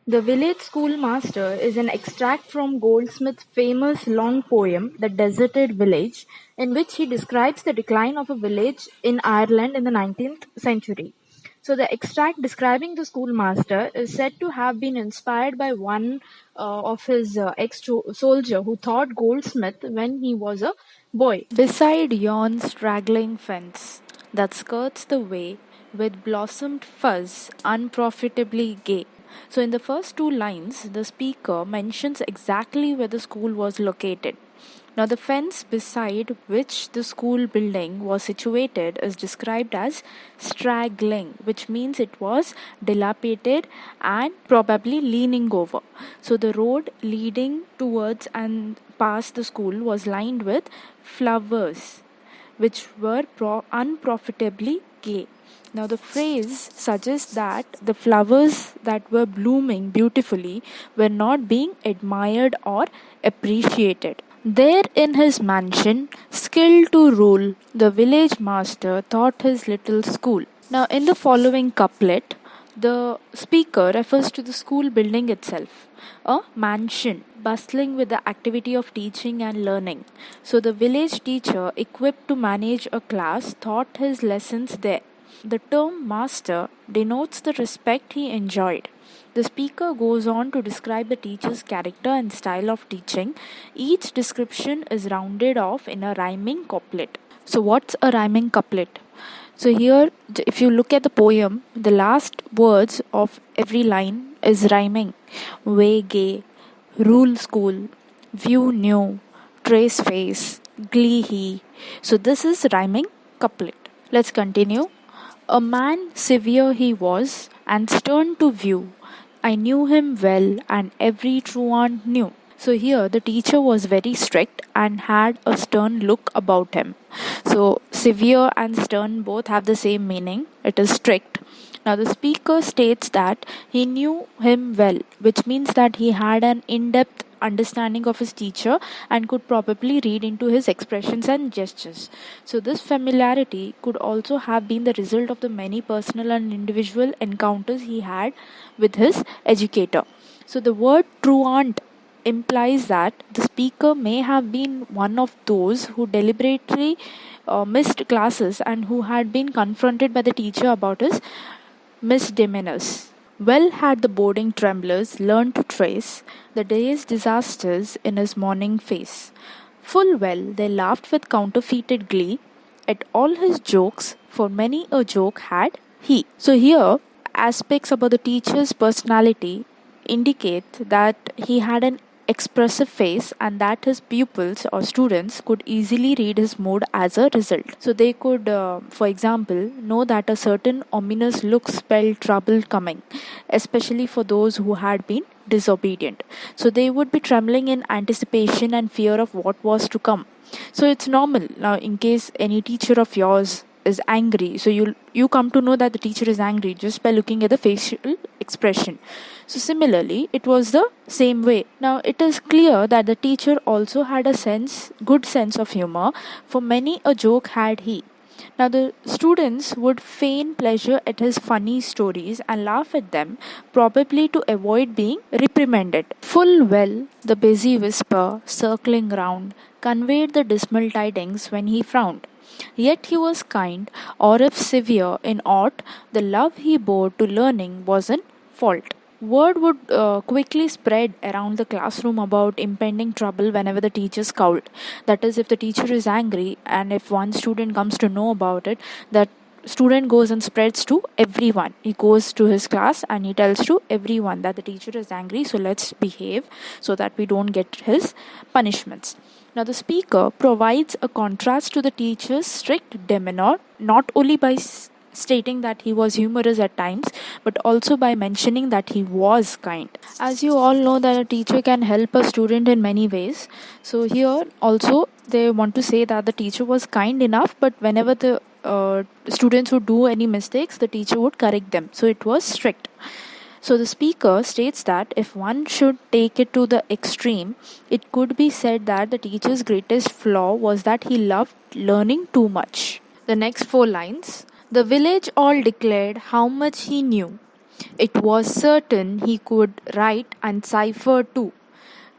The Village Schoolmaster is an extract from Goldsmith's famous long poem, The Deserted Village, in which he describes the decline of a village in Ireland in the 19th century. So, the extract describing the schoolmaster is said to have been inspired by one of his ex-soldier who taught Goldsmith when he was a boy. Beside yon straggling fence that skirts the way with blossomed fuzz unprofitably gay. So, in the first two lines, the speaker mentions exactly where the school was located. Now, the fence beside which the school building was situated is described as straggling, which means it was dilapidated and probably leaning over. So, the road leading towards and past the school was lined with flowers, which were unprofitably gay. Now, the phrase suggests that the flowers that were blooming beautifully were not being admired or appreciated. There in his mansion, skilled to rule, the village master taught his little school. Now, in the following couplet, the speaker refers to the school building itself, a mansion bustling with the activity of teaching and learning. So, the village teacher, equipped to manage a class, taught his lessons there. The term master denotes the respect he enjoyed. The speaker goes on to describe the teacher's character and style of teaching. Each description is rounded off in a rhyming couplet. So, what's a rhyming couplet? So, here, if you look at the poem, the last words of every line is rhyming. Way gay, rule school, view new, trace face, glee he. So, this is rhyming couplet. Let's continue. A man severe he was, and stern to view. I knew him well, and every truant knew. So here the teacher was very strict and had a stern look about him. So severe and stern both have the same meaning. It is strict. Now the speaker states that he knew him well, which means that he had an in-depth understanding of his teacher and could probably read into his expressions and gestures. So this familiarity could also have been the result of the many personal and individual encounters he had with his educator. So the word truant implies that the speaker may have been one of those who deliberately missed classes and who had been confronted by the teacher about his misdemeanors. Well had the boarding tremblers learned to trace the day's disasters in his morning face. Full well they laughed with counterfeited glee at all his jokes, for many a joke had he. So here, aspects about the teacher's personality indicate that he had an expressive face and that his pupils or students could easily read his mood as a result. So they could, for example, know that a certain ominous look spelled trouble coming, especially for those who had been disobedient. So they would be trembling in anticipation and fear of what was to come. So it's normal. Now, in case any teacher of yours is angry, so you come to know that the teacher is angry just by looking at the facial expression. So similarly, it was the same way. Now it is clear that the teacher also had a good sense of humor, for many a joke had he. Now the students would feign pleasure at his funny stories and laugh at them, probably to avoid being reprimanded. Full well the busy whisper circling round conveyed the dismal tidings when he frowned. Yet he was kind, or if severe in aught, the love he bore to learning was in fault. Word would quickly spread around the classroom about impending trouble whenever the teacher scowled. That is, if the teacher is angry and if one student comes to know about it, that student goes and spreads to everyone. He goes to his class and he tells to everyone that the teacher is angry, so let's behave so that we don't get his punishments. Now, the speaker provides a contrast to the teacher's strict demeanor, not only by stating that he was humorous at times, but also by mentioning that he was kind. As you all know, that a teacher can help a student in many ways. So here also they want to say that the teacher was kind enough, but whenever the students would do any mistakes, the teacher would correct them. So it was strict. So the speaker states that if one should take it to the extreme, it could be said that the teacher's greatest flaw was that he loved learning too much. The next four lines. The village all declared how much he knew. It was certain he could write and cipher too.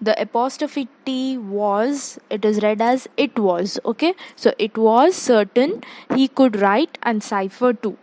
The apostrophe T was, it is read as it was, okay? So it was certain he could write and cipher too.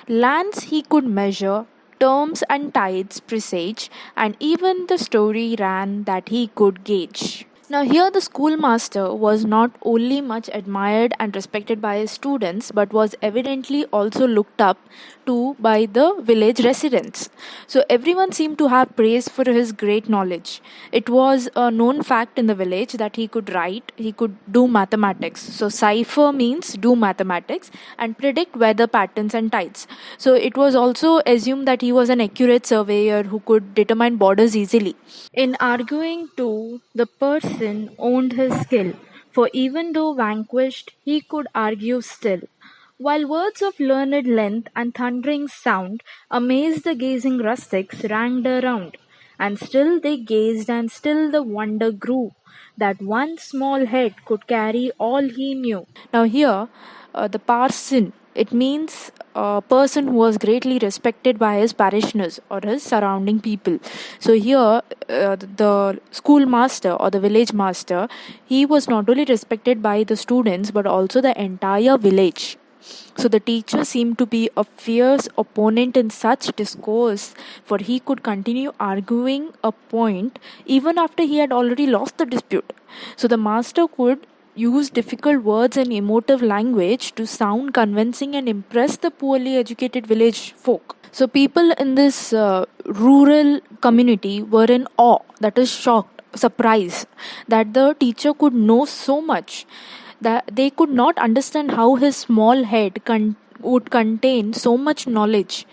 Lands he could measure, terms and tides presage, and even the story ran that he could gauge. Now, here the schoolmaster was not only much admired and respected by his students, but was evidently also looked up to by the village residents. So, everyone seemed to have praise for his great knowledge. It was a known fact in the village that he could write, he could do mathematics. So, cipher means do mathematics and predict weather patterns and tides. So, it was also assumed that he was an accurate surveyor who could determine borders easily. In arguing too, the person owned his skill, for even though vanquished, he could argue still. While words of learned length and thundering sound amazed the gazing rustics ranged around, and still they gazed, and still the wonder grew, that one small head could carry all he knew. Now, here, the parson, it means a person who was greatly respected by his parishioners or his surrounding people. So, here, the schoolmaster or the village master, he was not only respected by the students but also the entire village. So the teacher seemed to be a fierce opponent in such discourse, for he could continue arguing a point even after he had already lost the dispute. So the master could use difficult words and emotive language to sound convincing and impress the poorly educated village folk. So people in this rural community were in awe, that is shocked, surprised that the teacher could know so much, that they could not understand how his small head would contain so much knowledge.